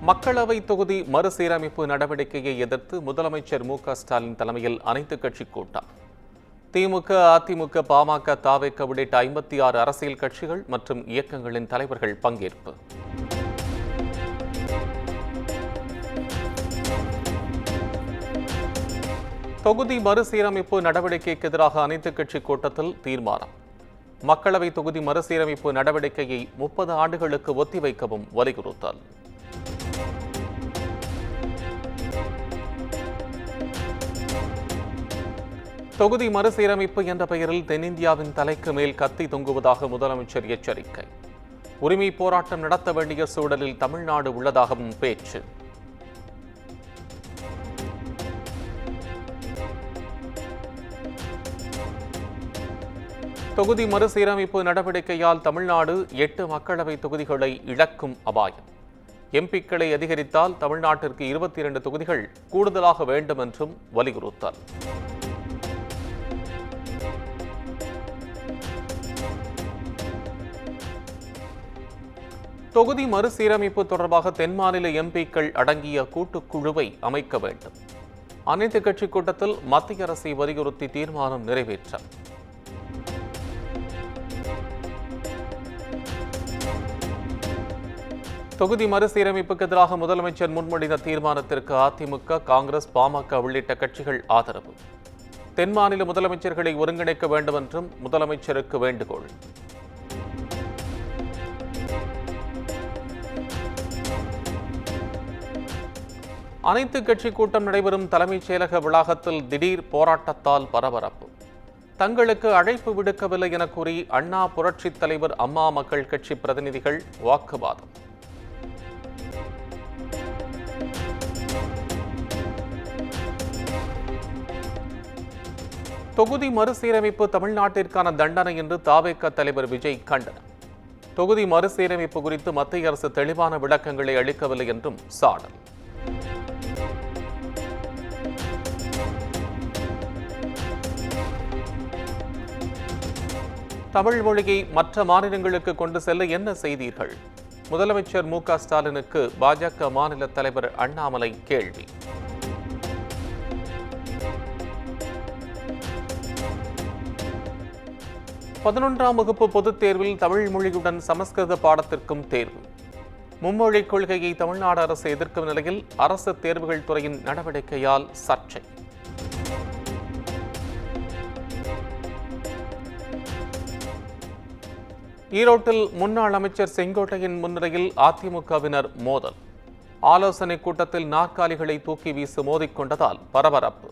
மக்களவை தொகுதி மறுசீரமைப்பு நடவடிக்கையை எதிர்த்து முதலமைச்சர் மு.க.ஸ்டாலின் தலைமையில் அனைத்துக் கட்சி கூட்டம். திமுக, அதிமுக, பாமக, தவேக உள்ளிட்ட 56 அரசியல் கட்சிகள் மற்றும் இயக்கங்களின் தலைவர்கள் பங்கேற்பு. தொகுதி மறுசீரமைப்பு நடவடிக்கைக்கு எதிராக அனைத்துக் கட்சி கூட்டத்தில் தீர்மானம். மக்களவை தொகுதி மறுசீரமைப்பு நடவடிக்கையை 30 ஆண்டுகளுக்கு ஒத்திவைக்கவும் வலியுறுத்தல். தொகுதி மறுசீரமைப்பு என்ற பெயரில் தென்னிந்தியாவின் தலைக்கு மேல் கத்தி தொங்குவதாக முதலமைச்சர் எச்சரிக்கை. உரிமை போராட்டம் நடத்த வேண்டிய சூழலில் தமிழ்நாடு உள்ளதாகவும் பேச்சு. தொகுதி மறுசீரமைப்பு நடவடிக்கையால் தமிழ்நாடு 8 மக்களவை தொகுதிகளை இழக்கும் அபாயம். எம்பிக்களை அதிகரித்தால் தமிழ்நாட்டிற்கு 22 தொகுதிகள் கூடுதலாக வேண்டும் என்றும் வலியுறுத்தல். தொகுதி மறுசீரமைப்பு தொடர்பாக தென் மாநில எம்பிக்கள் அடங்கிய கூட்டுக்குழுவை அமைக்க வேண்டும். அனைத்துக் கட்சி கூட்டத்தில் மத்திய அரசை வலியுறுத்தி தீர்மானம் நிறைவேற்றம். தொகுதி மறுசீரமைப்புக்கு எதிராக முதலமைச்சர் முன்மொழிந்த தீர்மானத்திற்கு அதிமுக, காங்கிரஸ், பாமக உள்ளிட்ட கட்சிகள் ஆதரவு. தென் மாநில முதலமைச்சர்களை ஒருங்கிணைக்க வேண்டும் என்றும் முதலமைச்சருக்கு வேண்டுகோள். அனைத்து கட்சி கூட்டம் நடைபெறும் தலைமைச் செயலக வளாகத்தில் திடீர் போராட்டத்தால் பரபரப்பு. தங்களுக்கு அழைப்பு விடுக்கவில்லை என கூறி அண்ணா புரட்சித் தலைவர் அம்மா மக்கள் கட்சி பிரதிநிதிகள் வாக்குவாதம். தொகுதி மறுசீரமைப்பு தமிழ்நாட்டிற்கான தண்டனை என்று தவேக தலைவர் விஜய் கண்டனம். தொகுதி மறுசீரமைப்பு குறித்து மத்திய அரசு தெளிவான விளக்கங்களை அளிக்கவில்லை என்றும் சாடல். தமிழ் மொழியை மற்ற மாநிலங்களுக்கு கொண்டு செல்ல என்ன செய்தீர்கள்? முதலமைச்சர் மு.க.ஸ்டாலினுக்கு பாஜக மாநில தலைவர் அண்ணாமலை கேள்வி. பதினொன்றாம் வகுப்பு பொதுத் தேர்வில் தமிழ் மொழியுடன் சமஸ்கிருத பாடத்திற்கும் தேர்வு. மும்மொழிக் கொள்கையை தமிழ்நாடு அரசு எதிர்க்கும் நிலையில் அரசு தேர்வுகள் துறையின் நடவடிக்கையால் சர்ச்சை. ஈரோட்டில் முன்னாள் அமைச்சர் செங்கோட்டையின் முன்னிலையில் அதிமுகவினர் மோதல். ஆலோசனை கூட்டத்தில் நாற்காலிகளை தூக்கி வீசி மோதிக்கொண்டதால் பரபரப்பு.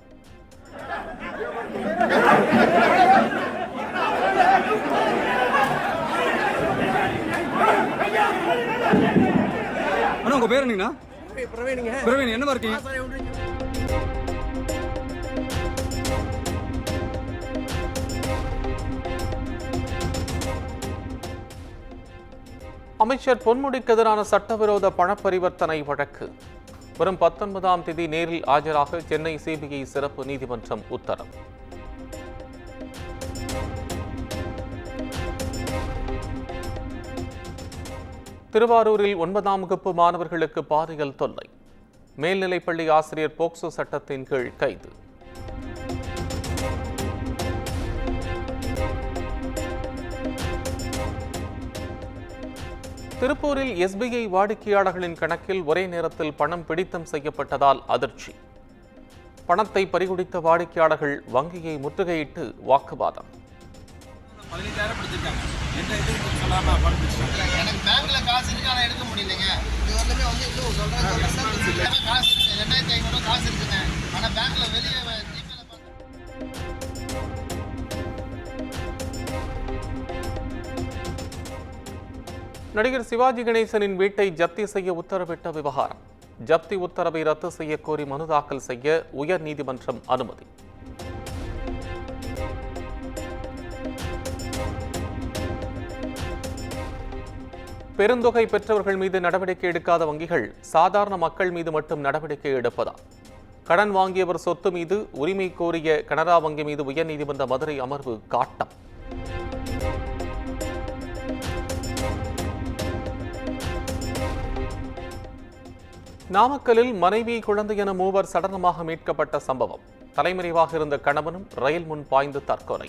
உங்க பேர் என்னங்கண்ணா? பிரவீன். என்ன இருக்கீங்க? அமைச்சர் பொன்முடிக்கு எதிரான சட்டவிரோத பணப்பரிவர்த்தனை வழக்கு. வரும் 19ஆம் தேதி நேரில் ஆஜராக சென்னை சிபிஐ சிறப்பு நீதிமன்றம் உத்தரவு. திருவாரூரில் 9ஆம் வகுப்பு மாணவர்களுக்கு பாலியல் தொல்லை. மேல்நிலைப்பள்ளி ஆசிரியர் போக்சோ சட்டத்தின் கீழ் கைது. திருப்பூரில் எஸ்பிஐ வாடிக்கையாளர்களின் கணக்கில் ஒரே நேரத்தில் பணம் பிடித்தம் செய்யப்பட்டதால் அதிர்ச்சி. பணத்தை பறிகொடுத்த வாடிக்கையாளர்கள் வங்கியை முற்றுகையிட்டு வாக்குவாதம். நடிகர் சிவாஜி கணேசனின் வீட்டை ஜப்தி செய்ய உத்தரவிட்ட விவகாரம். ஜப்தி உத்தரவை ரத்து செய்ய கோரி மனு தாக்கல் செய்ய உயர் நீதிமன்றம் அனுமதி. பெருந்தொகை பெற்றவர்கள் மீது நடவடிக்கை எடுக்காத வங்கிகள் சாதாரண மக்கள் மீது மட்டும் நடவடிக்கை எடுப்பதா? கடன் வாங்கியவர் சொத்து மீது உரிமை கோரிய கனரா வங்கி மீது உயர்நீதிமன்ற மதுரை அமர்வு காட்டம். நாமக்கலில் மனைவி குழந்தை என மூவர் சடலமாக மீட்கப்பட்ட சம்பவம். தலைமறைவாக இருந்த கணவனும் ரயில் முன் பாய்ந்து தற்கொலை.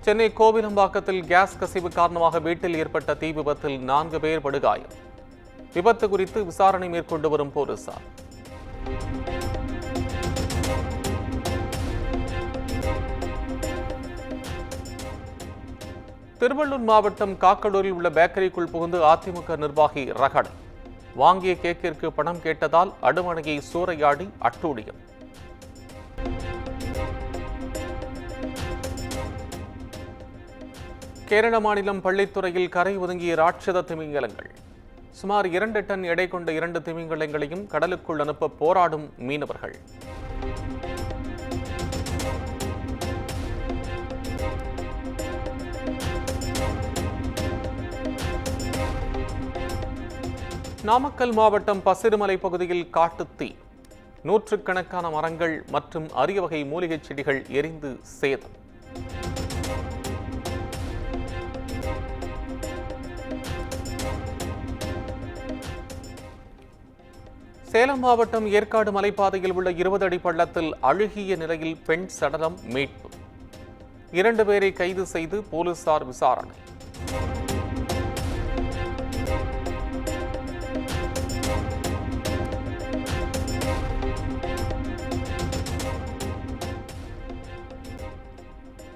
சென்னை கோவிலம்பாக்கத்தில் கேஸ் கசிவு காரணமாக வீட்டில் ஏற்பட்ட தீ விபத்தில் 4 பேர் படுகாயம். விபத்து குறித்து விசாரணை மேற்கொண்டு வரும் போலீசார். திருவள்ளூர் மாவட்டம் காக்கடூரில் உள்ள பேக்கரிக்குள் புகுந்து அதிமுக நிர்வாகி ரகடை. வாங்கிய கேக்கிற்கு பணம் கேட்டதால் அடுமனையை சூறையாடி அட்டூழியம். கேரள மாநிலம் பள்ளித்துறையில் கரை ஒதுங்கிய ராட்சத திமிங்கலங்கள். சுமார் 2 டன் எடை கொண்ட 2 திமிங்கலங்களையும் கடலுக்குள் அனுப்ப போராடும் மீனவர்கள். நாமக்கல் மாவட்டம் பசிறுமலை பகுதியில் காட்டுத்தீ. 100கணக்கான மரங்கள் மற்றும் அரிய வகை மூலிகைச் செடிகள் எரிந்து சேதம். சேலம் மாவட்டம் ஏற்காடு மலைப்பாதையில் உள்ள 20 அடி பள்ளத்தில் அழுகிய நிலையில் பெண் சடலம் மீட்பு. 2 பேரை கைது செய்து போலீசார் விசாரணை.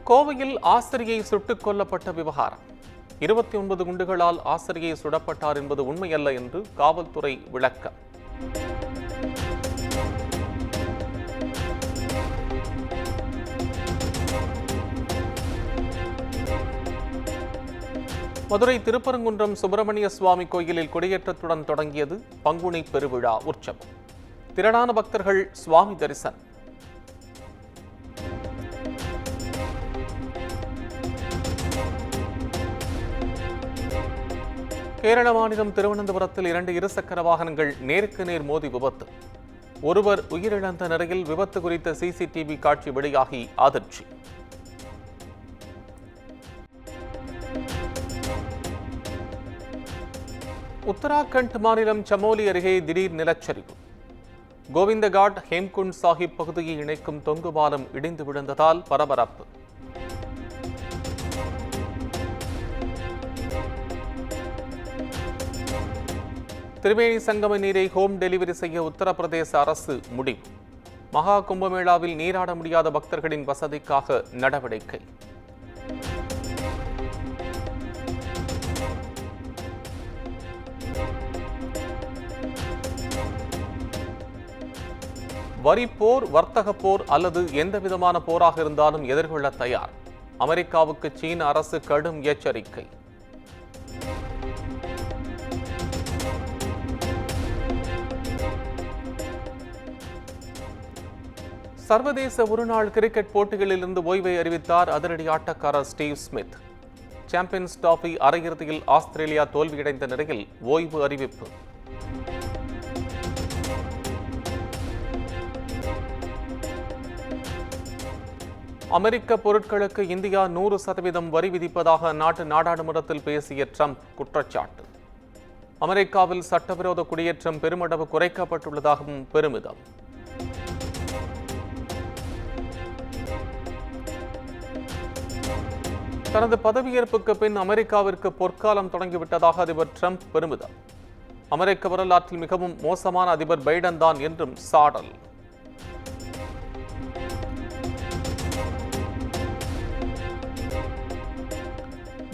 கோவையில் ஆசிரியை சுட்டுக் கொல்லப்பட்ட விவகாரம். 29 குண்டுகளால் ஆசிரியை சுடப்பட்டார் என்பது உண்மையல்ல என்று காவல்துறை விளக்கம். மதுரை திருப்பரங்குன்றம் சுப்பிரமணிய சுவாமி கோயிலில் கொடியேற்றத்துடன் தொடங்கியது பங்குனி பெருவிழா உற்சவம். திரளான பக்தர்கள் சுவாமி தரிசனம். கேரள மாநிலம் திருவனந்தபுரத்தில் 2 இருசக்கர வாகனங்கள் நேருக்கு நேர் மோதி விபத்து. ஒருவர் உயிரிழந்த நிலையில் விபத்து குறித்த சிசிடிவி காட்சி வெளியாகி அதிர்ச்சி. உத்தராகண்ட் மாநிலம் சமோலி அருகே திடீர் நிலச்சரிவு. கோவிந்தகாட் ஹேம்குண்ட் சாஹிப் பகுதியை இணைக்கும் தொங்கு பாலம் இடிந்து விழுந்ததால் பரபரப்பு. திரிவேணி சங்கம நீரை ஹோம் டெலிவரி செய்ய உத்தரப்பிரதேச அரசு முடிவு. மகா கும்பமேளாவில் நீராட முடியாத பக்தர்களின் வசதிக்காக நடவடிக்கை. வரிப்போர், வர்த்தக போர் அல்லது எந்தவிதமான போராக இருந்தாலும் எதிர்கொள்ள தயார். அமெரிக்காவுக்கு சீன அரசு கடும் எச்சரிக்கை. சர்வதேச ஒருநாள் கிரிக்கெட் போட்டிகளிலிருந்து ஓய்வை அறிவித்தார் அதிரடி ஆட்டக்காரர் ஸ்டீவ் ஸ்மித். சாம்பியன்ஸ் டிராபி அரையிறுதியில் ஆஸ்திரேலியா தோல்வியடைந்த நிலையில் ஓய்வு அறிவிப்பு. அமெரிக்க பொருட்களுக்கு இந்தியா 100% வரி விதிப்பதாக அந்நாட்டு நாடாளுமன்றத்தில் பேசிய ட்ரம்ப் குற்றச்சாட்டு. அமெரிக்காவில் சட்டவிரோத குடியேற்றம் பெருமளவு குறைக்கப்பட்டுள்ளதாகவும் பெருமிதம். தனது பதவியேற்புக்கு பின் அமெரிக்காவிற்கு பொற்காலம் தொடங்கிவிட்டதாக அதிபர் ட்ரம்ப் பெருமிதம். அமெரிக்க வரலாற்றில் மிகவும் மோசமான அதிபர் பைடன் தான் என்றும் சாடல்.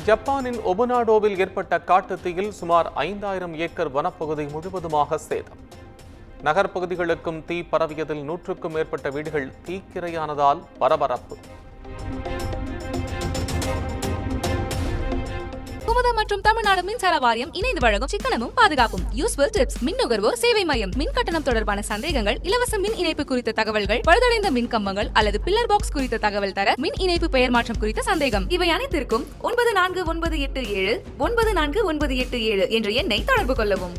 ஜப்பானின் ஒபுனாடோவில் ஏற்பட்ட காட்டுத்தீயில் சுமார் 5000 ஏக்கர் வனப்பகுதி முழுவதுமாக சேதம். நகர்ப்பகுதிகளுக்கும் தீ பரவியதில் 100க்கும் மேற்பட்ட வீடுகள் தீக்கிரையானதால் பரபரப்பு. குமுதம் மற்றும் தமிழ்நாடு மின்சார வாரியம் இணைந்து வழங்கும் சிக்கனமும் பாதுகாப்பும் யூஸ்ஃபுல் டிப்ஸ். மின் நுகர்வோர் சேவை மையம். மின் கட்டணம் தொடர்பான சந்தேகங்கள், இலவச மின் இணைப்பு குறித்த தகவல்கள், பழுதடைந்த மின் கம்பங்கள் அல்லது பில்லர் பாக்ஸ் குறித்த தகவல் தர, மின் இணைப்பு பெயர் மாற்றம் குறித்த சந்தேகம், இவை அனைத்திற்கும் 9497 94987 என்ற எண்ணை தொடர்பு கொள்ளவும்.